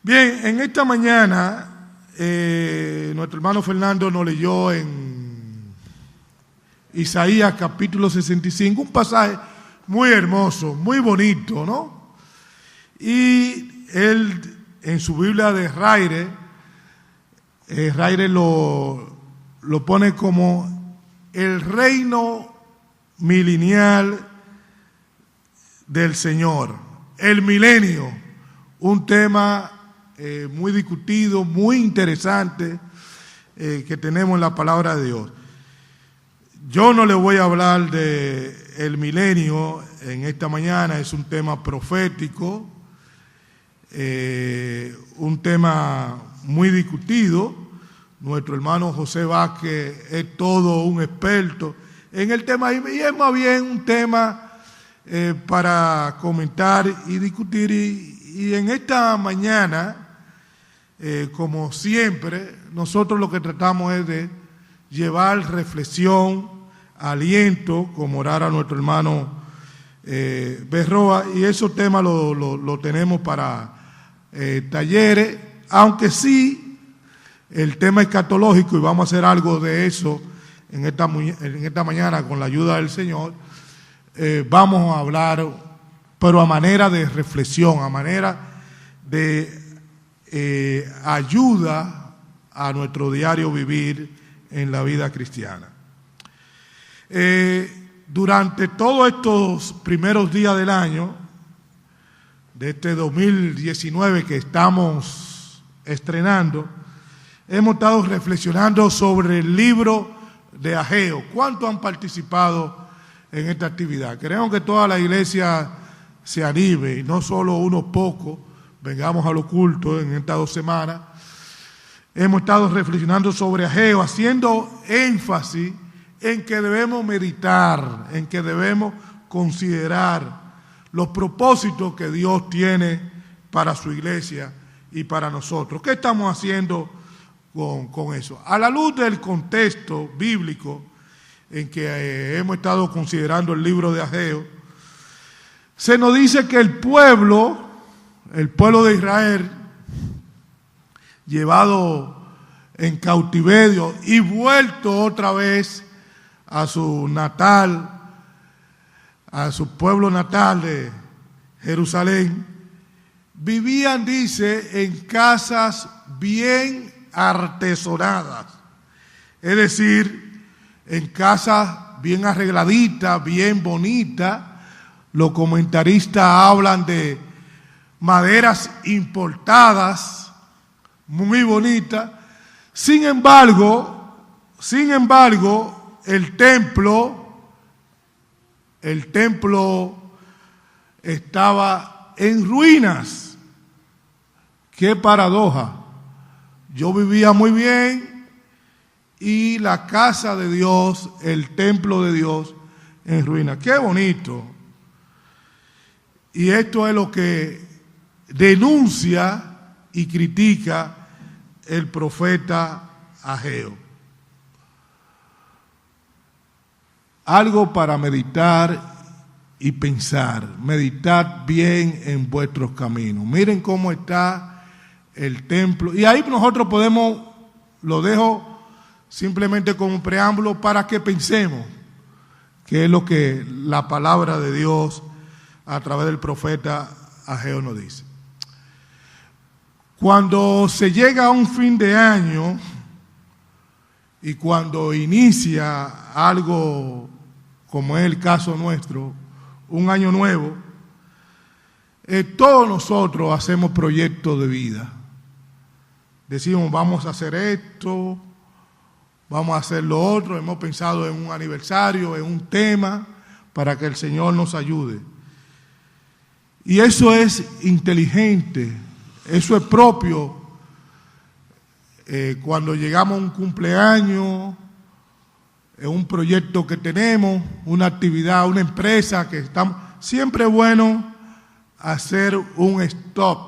Bien, en esta mañana nuestro hermano Fernando nos leyó en Isaías capítulo 65, un pasaje muy hermoso, muy bonito, ¿no? Y él en su Biblia de Raire lo pone como el reino milenial del Señor, el milenio, un tema muy discutido, muy interesante que tenemos en la palabra de Dios. Yo no le voy a hablar de el milenio en esta mañana, es un tema profético, un tema muy discutido. Nuestro hermano José Vázquez es todo un experto en el tema y es más bien un tema para comentar y discutir. Y en esta mañana, como siempre, nosotros lo que tratamos es de llevar reflexión, aliento, como orara nuestro hermano Berroa, y esos temas lo tenemos para talleres, aunque sí el tema escatológico, y vamos a hacer algo de eso en esta mañana con la ayuda del Señor, vamos a hablar, pero a manera de reflexión, a manera de ayuda a nuestro diario vivir en la vida cristiana. Durante todos estos primeros días del año, de este 2019 que estamos estrenando, hemos estado reflexionando sobre el libro de Ageo. ¿Cuántos han participado en esta actividad? Queremos que toda la iglesia se anime y no solo unos pocos vengamos a los cultos en estas 2 semanas. Hemos estado reflexionando sobre Ageo, haciendo énfasis en que debemos meditar, en que debemos considerar los propósitos que Dios tiene para su iglesia y para nosotros. ¿Qué estamos haciendo con eso? A la luz del contexto bíblico en que hemos estado considerando el libro de Ageo, se nos dice que el pueblo de Israel, llevado en cautiverio y vuelto otra vez a su pueblo natal de Jerusalén, vivían, dice, en casas bien artesonadas, es decir, en casas bien arregladitas, bien bonitas. Los comentaristas hablan de maderas importadas, muy bonitas. Sin embargo, el templo estaba en ruinas. ¡Qué paradoja! Yo vivía muy bien y la casa de Dios, el templo de Dios, en ruinas. ¡Qué bonito! Y esto es lo que denuncia y critica el profeta Ageo. Algo para meditar y pensar. Meditad bien en vuestros caminos. Miren cómo está el templo. Y ahí nosotros podemos, lo dejo simplemente como preámbulo para que pensemos qué es lo que la palabra de Dios a través del profeta Ageo nos dice. Cuando se llega a un fin de año y cuando inicia algo como es el caso nuestro, un año nuevo, todos nosotros hacemos proyectos de vida. Decimos, vamos a hacer esto, vamos a hacer lo otro, hemos pensado en un aniversario, en un tema, para que el Señor nos ayude. Y eso es inteligente, eso es propio. Cuando llegamos a un cumpleaños, en un proyecto que tenemos, una actividad, una empresa que estamos, siempre es bueno hacer un stop,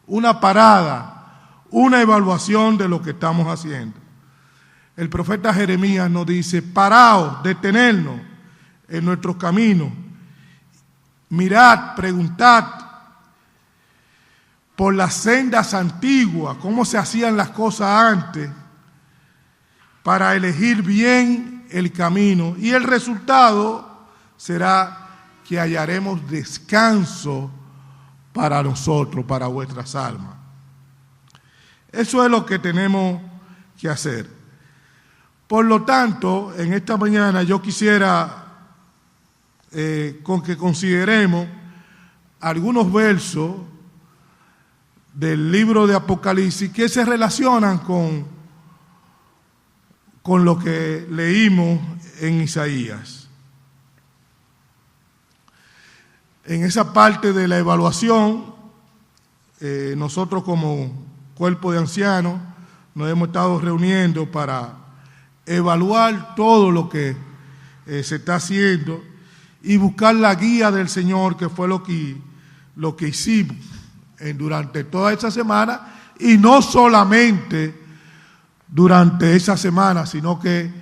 una parada, una evaluación de lo que estamos haciendo. El profeta Jeremías nos dice, paraos, detenernos en nuestros caminos, mirad, preguntad, por las sendas antiguas, cómo se hacían las cosas antes, para elegir bien el camino. Y el resultado será que hallaremos descanso para nosotros, para vuestras almas. Eso es lo que tenemos que hacer. Por lo tanto, en esta mañana yo quisiera con que consideremos algunos versos del libro de Apocalipsis que se relacionan con lo que leímos en Isaías. En esa parte de la evaluación, nosotros como cuerpo de ancianos nos hemos estado reuniendo para evaluar todo lo que se está haciendo y buscar la guía del Señor, que fue lo que hicimos durante toda esa semana, y no solamente durante esa semana, sino que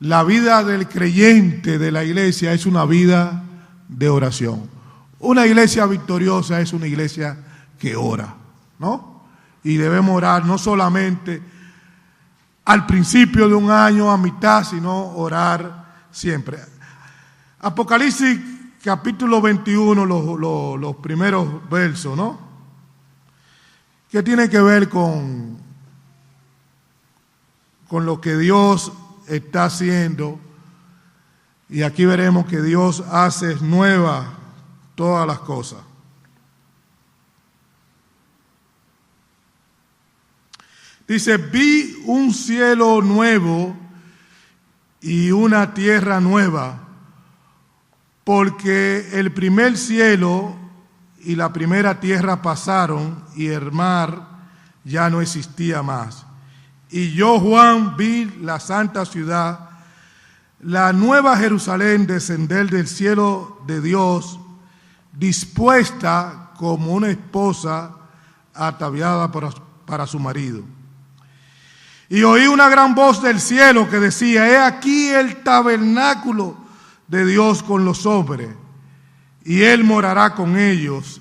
la vida del creyente de la iglesia es una vida de oración. Una iglesia victoriosa es una iglesia que ora, ¿no? Y debemos orar no solamente al principio de un año, a mitad, sino orar siempre. Apocalipsis capítulo 21, los primeros versos, ¿no? Que tiene que ver con lo que Dios está haciendo. Y aquí veremos que Dios hace nuevas todas las cosas. Dice, vi un cielo nuevo y una tierra nueva, porque el primer cielo y la primera tierra pasaron y el mar ya no existía más. Y yo, Juan, vi la santa ciudad, la nueva Jerusalén, descender del cielo de Dios, dispuesta como una esposa ataviada para su marido. Y oí una gran voz del cielo que decía, he aquí el tabernáculo de Dios con los hombres, y Él morará con ellos,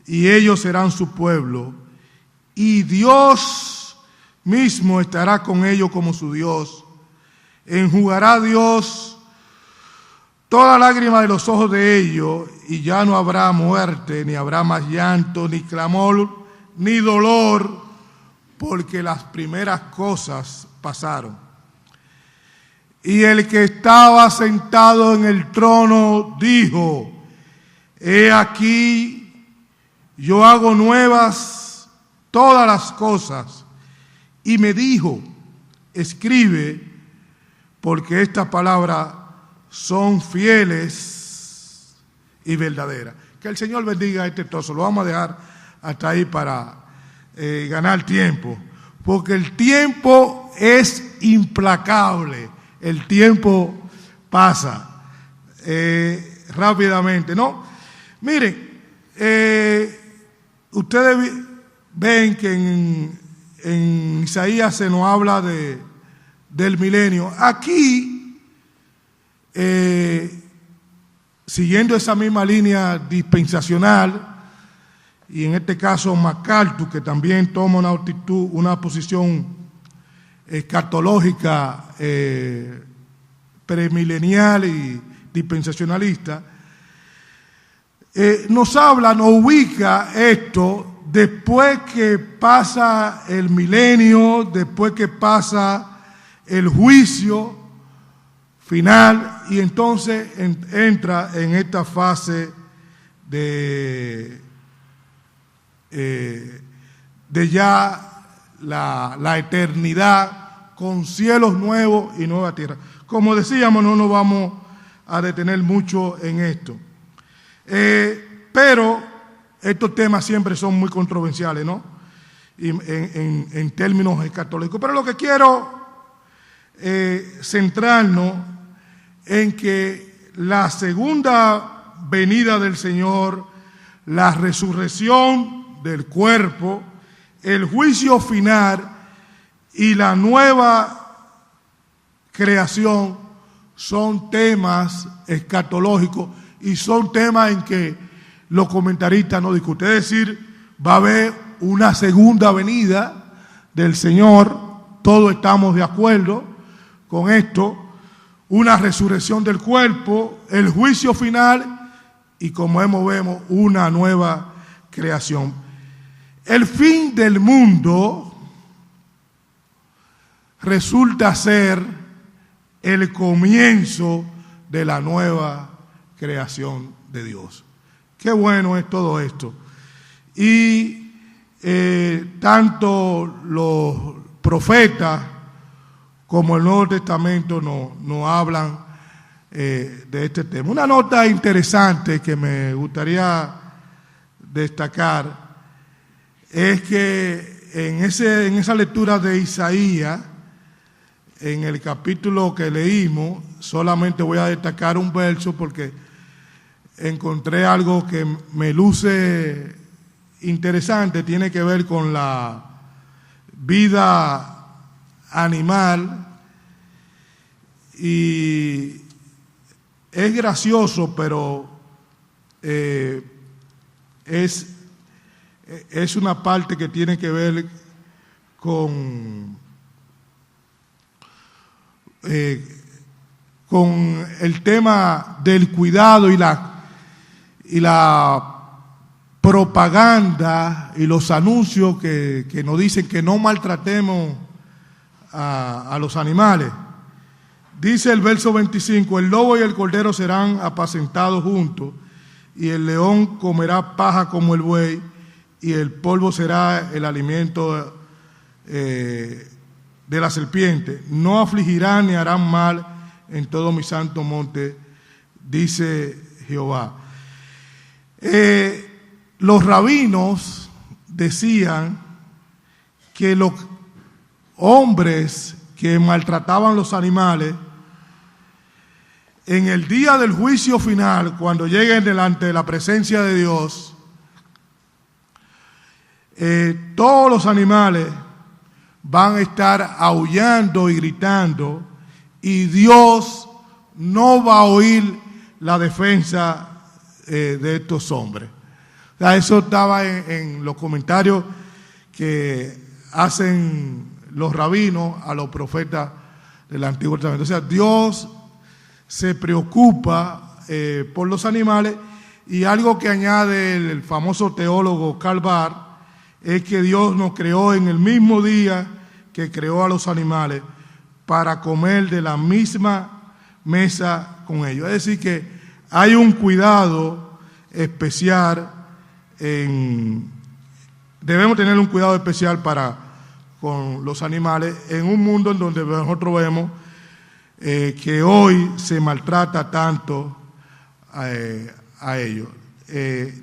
y ellos serán su pueblo, y Dios mismo estará con ellos como su Dios. Enjugará Dios toda lágrima de los ojos de ellos, y ya no habrá muerte, ni habrá más llanto, ni clamor, ni dolor, porque las primeras cosas pasaron. Y el que estaba sentado en el trono dijo, he aquí, yo hago nuevas todas las cosas. Y me dijo, escribe, porque estas palabras son fieles y verdaderas. Que el Señor bendiga este trozo. Lo vamos a dejar hasta ahí para ganar tiempo, porque el tiempo es implacable, el tiempo pasa rápidamente, ¿no? Miren, ustedes ven que en Isaías se nos habla del milenio. Aquí, siguiendo esa misma línea dispensacional, y en este caso MacArthur, que también toma una posición escatológica premilenial y dispensacionalista, nos ubica esto después que pasa el milenio, después que pasa el juicio final, y entonces entra en esta fase de ya la eternidad, con cielos nuevos y nueva tierra. Como decíamos, no nos vamos a detener mucho en esto. Pero estos temas siempre son muy controversiales, ¿no? Y en términos escatológicos. Pero lo que quiero centrarnos en que la segunda venida del Señor, la resurrección del cuerpo, el juicio final y la nueva creación son temas escatológicos y son temas en que los comentaristas no discuten. Es decir, va a haber una segunda venida del Señor, todos estamos de acuerdo con esto, una resurrección del cuerpo, el juicio final y, como vemos, una nueva creación. El fin del mundo resulta ser el comienzo de la nueva creación de Dios. Qué bueno es todo esto. Y tanto los profetas como el Nuevo Testamento nos hablan de este tema. Una nota interesante que me gustaría destacar es que en esa lectura de Isaías, en el capítulo que leímos, solamente voy a destacar un verso porque encontré algo que me luce interesante, tiene que ver con la vida animal, y es gracioso, pero es una parte que tiene que ver con el tema del cuidado y la propaganda y los anuncios que nos dicen que no maltratemos a los animales. Dice el verso 25, el lobo y el cordero serán apacentados juntos, y el león comerá paja como el buey, y el polvo será el alimento de la serpiente. No afligirán ni harán mal en todo mi santo monte, dice Jehová. Los rabinos decían que los hombres que maltrataban los animales, en el día del juicio final, cuando lleguen delante de la presencia de Dios, todos los animales van a estar aullando y gritando, y Dios no va a oír la defensa de estos hombres. O sea, eso estaba en los comentarios que hacen los rabinos a los profetas del Antiguo Testamento. O sea, Dios se preocupa por los animales, y algo que añade el famoso teólogo Karl Barth es que Dios nos creó en el mismo día que creó a los animales para comer de la misma mesa con ellos. Es decir, que hay un cuidado especial, debemos tener un cuidado especial con los animales en un mundo en donde nosotros vemos que hoy se maltrata tanto a ellos.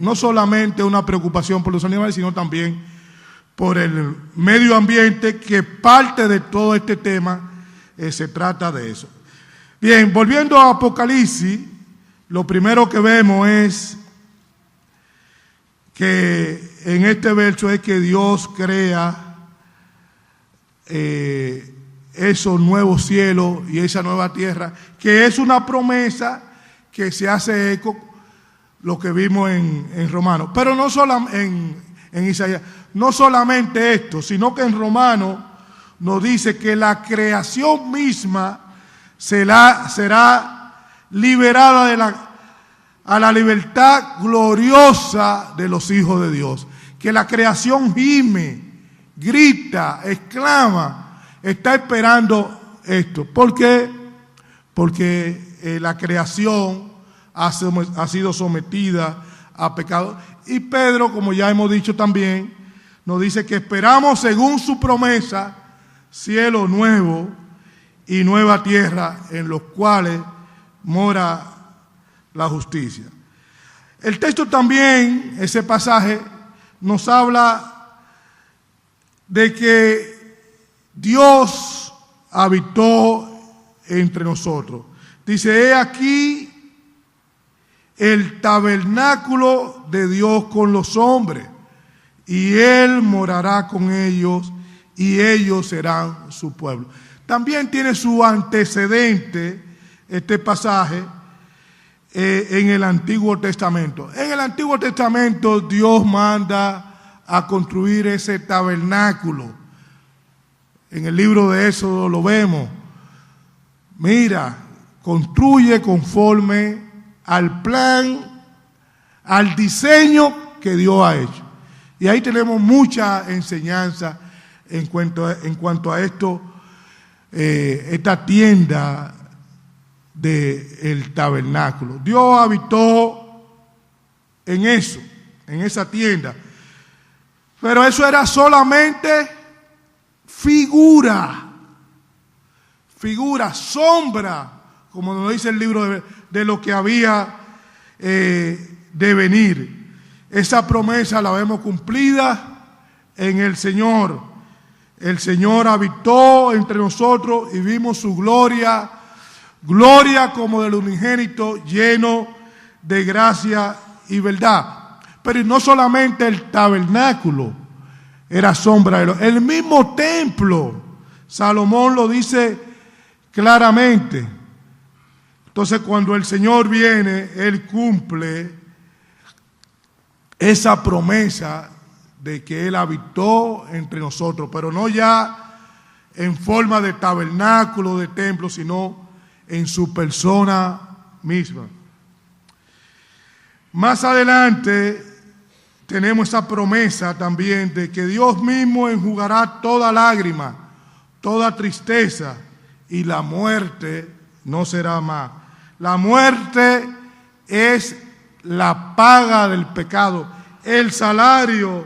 No solamente una preocupación por los animales, sino también por el medio ambiente, que parte de todo este tema se trata de eso. Bien, volviendo a Apocalipsis, lo primero que vemos es que en este verso es que Dios crea esos nuevos cielos y esa nueva tierra, que es una promesa que se hace eco lo que vimos en Romanos. Pero no solo en Isaías, no solamente esto, sino que en Romanos nos dice que la creación misma será liberada a la libertad gloriosa de los hijos de Dios. Que la creación gime, grita, exclama, está esperando esto. ¿Por qué? Porque la creación ha sido sometida a pecado. Y Pedro, como ya hemos dicho también, nos dice que esperamos según su promesa cielo nuevo y nueva tierra en los cuales mora la justicia. El texto también, ese pasaje, nos habla de que Dios habitó entre nosotros. Dice, he aquí el tabernáculo de Dios con los hombres, y Él morará con ellos, y ellos serán su pueblo. También tiene su antecedente este pasaje en el Antiguo Testamento. En el Antiguo Testamento Dios manda a construir ese tabernáculo. En el libro de Éxodo lo vemos. Mira, construye conforme al plan, al diseño que Dios ha hecho. Y ahí tenemos mucha enseñanza en cuanto a esto, esta tienda del tabernáculo. Dios habitó en eso, en esa tienda. Pero eso era solamente figura, sombra, como nos dice el libro de lo que había de venir. Esa promesa la vemos cumplida en el Señor. El Señor habitó entre nosotros y vimos su gloria, gloria como del unigénito, lleno de gracia y verdad. Pero no solamente el tabernáculo era sombra, el mismo templo, Salomón lo dice claramente. Entonces, cuando el Señor viene, Él cumple esa promesa de que Él habitó entre nosotros, pero no ya en forma de tabernáculo, de templo, sino en su persona misma. Más adelante tenemos esa promesa también de que Dios mismo enjugará toda lágrima, toda tristeza, y la muerte no será más. La muerte es la paga del pecado, el salario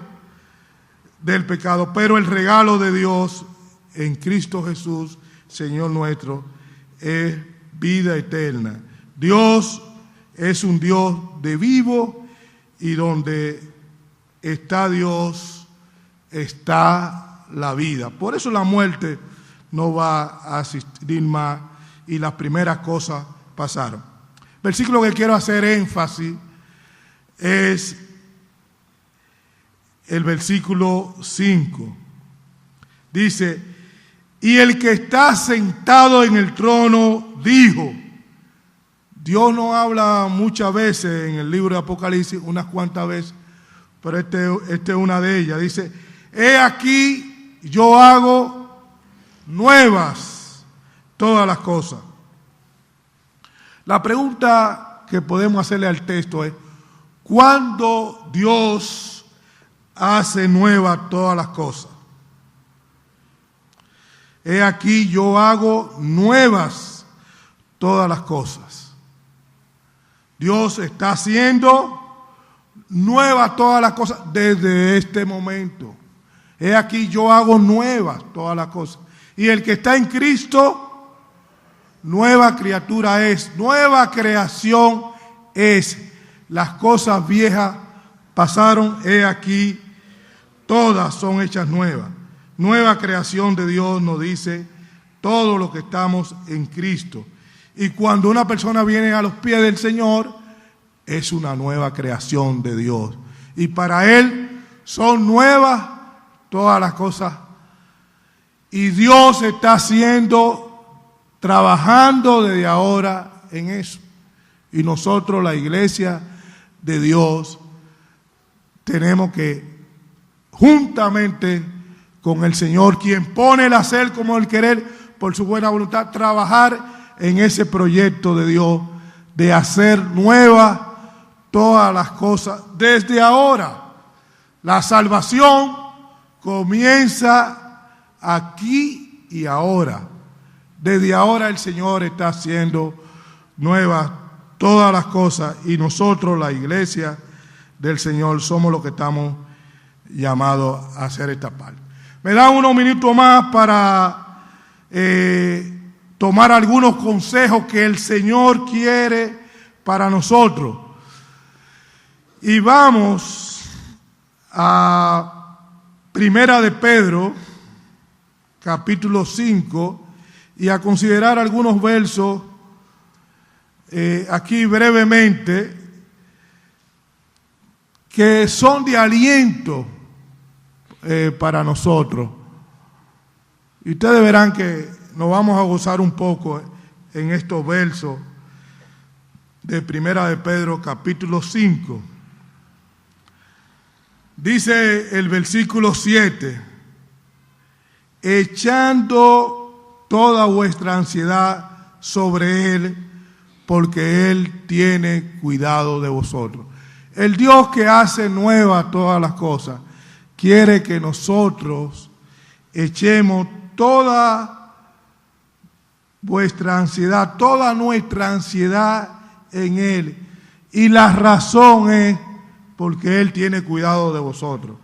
del pecado, pero el regalo de Dios en Cristo Jesús, Señor nuestro, es vida eterna. Dios es un Dios de vivo, y donde está Dios está la vida. Por eso la muerte no va a asistir más, y las primeras cosas pasaron. El versículo que quiero hacer énfasis es el versículo 5. Dice: y el que está sentado en el trono dijo. Dios no habla muchas veces en el libro de Apocalipsis, unas cuantas veces, pero esta es una de ellas. Dice: he aquí yo hago nuevas todas las cosas. La pregunta que podemos hacerle al texto es: ¿cuándo Dios hace nuevas todas las cosas? He aquí yo hago nuevas todas las cosas. Dios está haciendo nuevas todas las cosas desde este momento. He aquí yo hago nuevas todas las cosas. Y el que está en Cristo, nueva criatura es, nueva creación es. Las cosas viejas pasaron, he aquí, todas son hechas nuevas. Nueva creación de Dios nos dice todo lo que estamos en Cristo. Y cuando una persona viene a los pies del Señor, es una nueva creación de Dios. Y para Él son nuevas todas las cosas. Y Dios está trabajando desde ahora en eso. Y nosotros, la iglesia de Dios, tenemos que, juntamente con el Señor, quien pone el hacer como el querer, por su buena voluntad, trabajar en ese proyecto de Dios, de hacer nuevas todas las cosas desde ahora. La salvación comienza aquí y ahora. Desde ahora el Señor está haciendo nuevas todas las cosas, y nosotros, la iglesia del Señor, somos los que estamos llamados a hacer esta parte. Me dan unos minutos más para tomar algunos consejos que el Señor quiere para nosotros. Y vamos a Primera de Pedro, capítulo 5, y a considerar algunos versos aquí brevemente, que son de aliento para nosotros. Y ustedes verán que nos vamos a gozar un poco en estos versos de Primera de Pedro, capítulo 5. Dice el versículo 7, echando toda vuestra ansiedad sobre Él, porque Él tiene cuidado de vosotros. El Dios que hace nuevas todas las cosas, quiere que nosotros echemos toda vuestra ansiedad, toda nuestra ansiedad en Él. Y la razón es porque Él tiene cuidado de vosotros.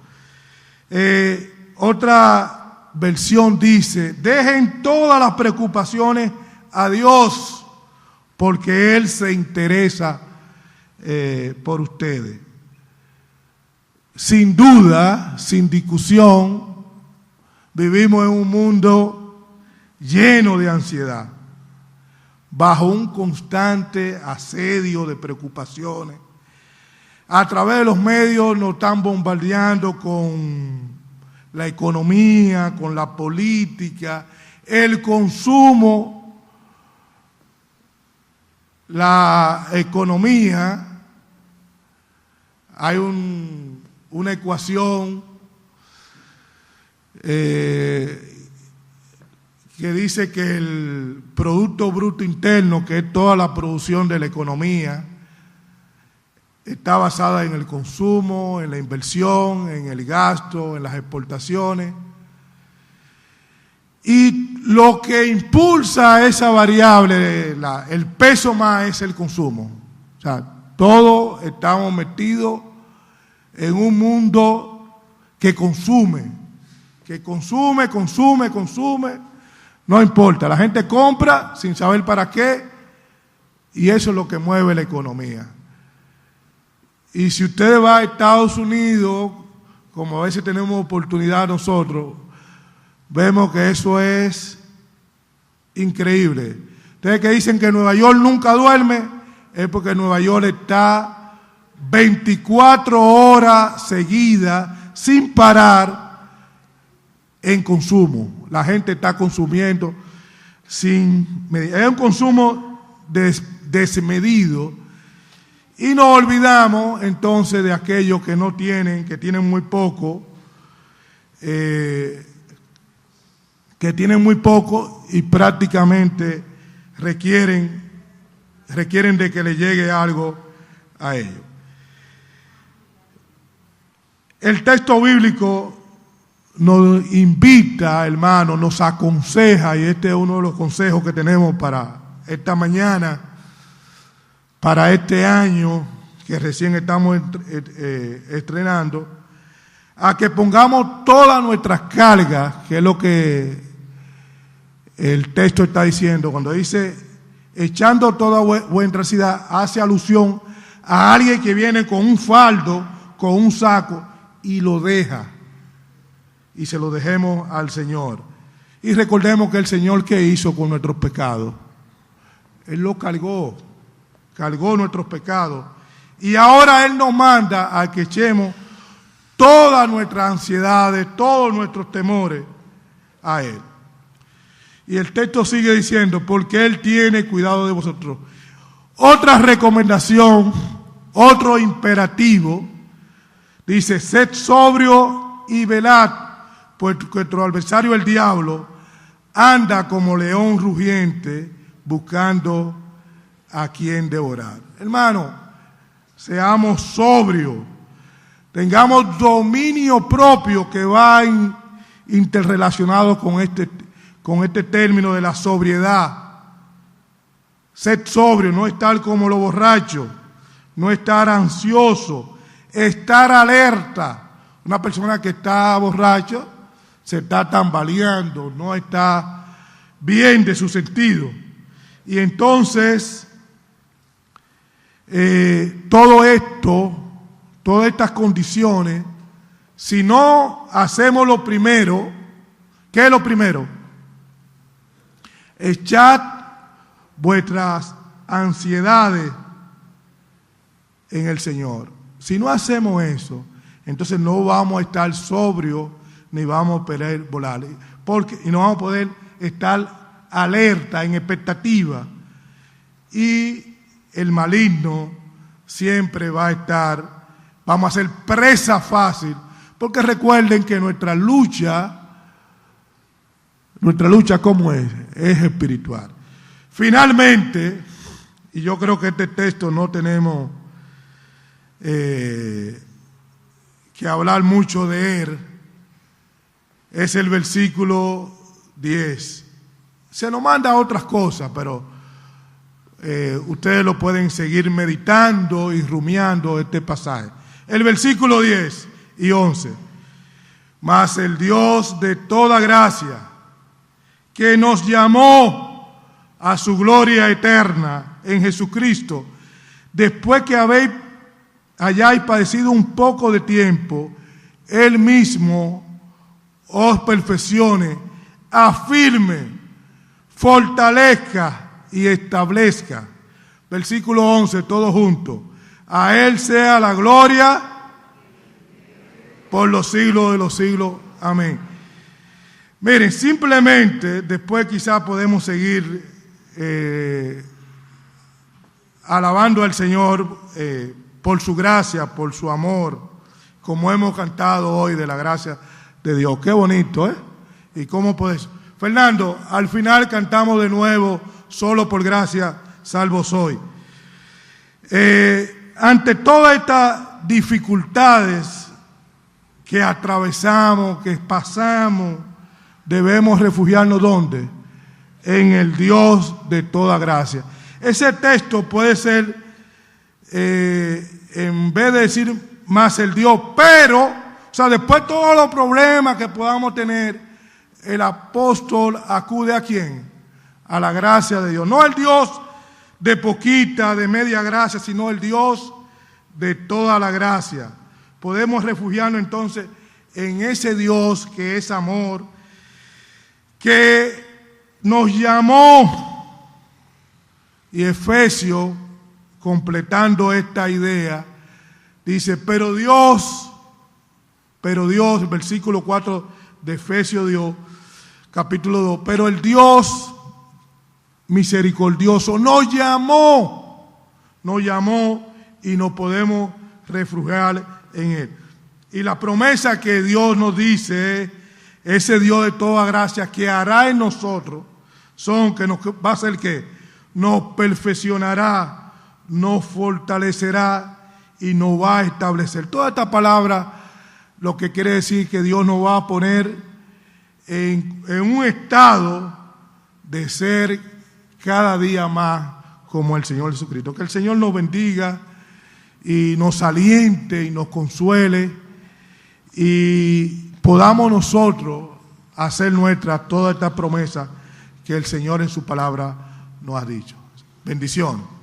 Otra versión dice, dejen todas las preocupaciones a Dios, porque Él se interesa por ustedes. Sin duda, sin discusión, vivimos en un mundo lleno de ansiedad, bajo un constante asedio de preocupaciones. A través de los medios nos están bombardeando con la economía, con la política, el consumo, la economía. Hay una ecuación que dice que el Producto Bruto Interno, que es toda la producción de la economía, está basada en el consumo, en la inversión, en el gasto, en las exportaciones. Y lo que impulsa esa variable, el peso más, es el consumo. O sea, todos estamos metidos en un mundo que consume, no importa. La gente compra sin saber para qué, y eso es lo que mueve la economía. Y si usted va a Estados Unidos, como a veces tenemos oportunidad nosotros, vemos que eso es increíble. Ustedes que dicen que Nueva York nunca duerme, es porque Nueva York está 24 horas seguidas, sin parar, en consumo. La gente está consumiendo sin medida. Es un consumo desmedido. Y nos olvidamos entonces de aquellos que no tienen, que tienen muy poco, y prácticamente requieren de que le llegue algo a ellos. El texto bíblico nos invita, hermano, nos aconseja, y este es uno de los consejos que tenemos para esta mañana, para este año que recién estamos estrenando, a que pongamos todas nuestras cargas, que es lo que el texto está diciendo. Cuando dice, echando toda vuestra ansiedad, hace alusión a alguien que viene con un fardo, con un saco, y lo deja. Y se lo dejemos al Señor. Y recordemos que el Señor, ¿qué hizo con nuestros pecados? Él lo cargó nuestros pecados, y ahora Él nos manda a que echemos todas nuestras ansiedades, todos nuestros temores a Él. Y el texto sigue diciendo, porque Él tiene cuidado de vosotros. Otra recomendación, otro imperativo, dice, sed sobrio y velad, pues vuestro adversario el diablo anda como león rugiente buscando a quien devorar. Hermano, seamos sobrios, tengamos dominio propio, que va interrelacionado con este término de la sobriedad. Sed sobrio, no estar como los borrachos, no estar ansioso, estar alerta. Una persona que está borracha se está tambaleando, no está bien de su sentido. Y entonces, todo esto, todas estas condiciones, si no hacemos lo primero, ¿qué es lo primero? Echad vuestras ansiedades en el Señor. Si no hacemos eso, entonces no vamos a estar sobrios ni vamos a poder volar, y no vamos a poder estar alerta, en expectativa. Y el maligno siempre va a estar, vamos a ser presa fácil Porque recuerden que nuestra lucha, ¿cómo es? Es espiritual. Finalmente, y yo creo que este texto no tenemos que hablar mucho de él, es el versículo 10. Se nos manda otras cosas, pero ustedes lo pueden seguir meditando y rumiando este pasaje. El versículo 10 y 11. Mas el Dios de toda gracia, que nos llamó a su gloria eterna en Jesucristo, después que hayáis padecido un poco de tiempo, Él mismo os perfeccione, afirme, fortalezca y establezca. Versículo 11, todos juntos. A Él sea la gloria por los siglos de los siglos. Amén. Miren, simplemente, después quizás podemos seguir alabando al Señor por su gracia, por su amor, como hemos cantado hoy de la gracia de Dios. Qué bonito, ¿eh? ¿Y cómo puedes? Fernando, al final cantamos de nuevo, solo por gracia salvo soy. Ante todas estas dificultades que atravesamos, que pasamos, debemos refugiarnos ¿dónde? En el Dios de toda gracia. Ese texto puede ser, en vez de decir más el Dios, pero, o sea, después de todos los problemas que podamos tener, el apóstol acude ¿a quién? A la gracia de Dios. No el Dios de poquita, de media gracia, sino el Dios de toda la gracia. Podemos refugiarnos entonces en ese Dios que es amor, que nos llamó. Y Efesios, completando esta idea, dice, pero Dios, versículo 4 de Efesios, Dios, capítulo 2, pero el Dios misericordioso nos llamó y nos podemos refugiar en Él. Y la promesa que Dios nos dice, ese Dios de toda gracia que hará en nosotros, son que nos va a hacer ¿qué? Nos perfeccionará, nos fortalecerá y nos va a establecer. Toda esta palabra lo que quiere decir que Dios nos va a poner en un estado de ser cada día más como el Señor Jesucristo. Que el Señor nos bendiga y nos aliente y nos consuele y podamos nosotros hacer nuestra toda esta promesa que el Señor en su palabra nos ha dicho. Bendición.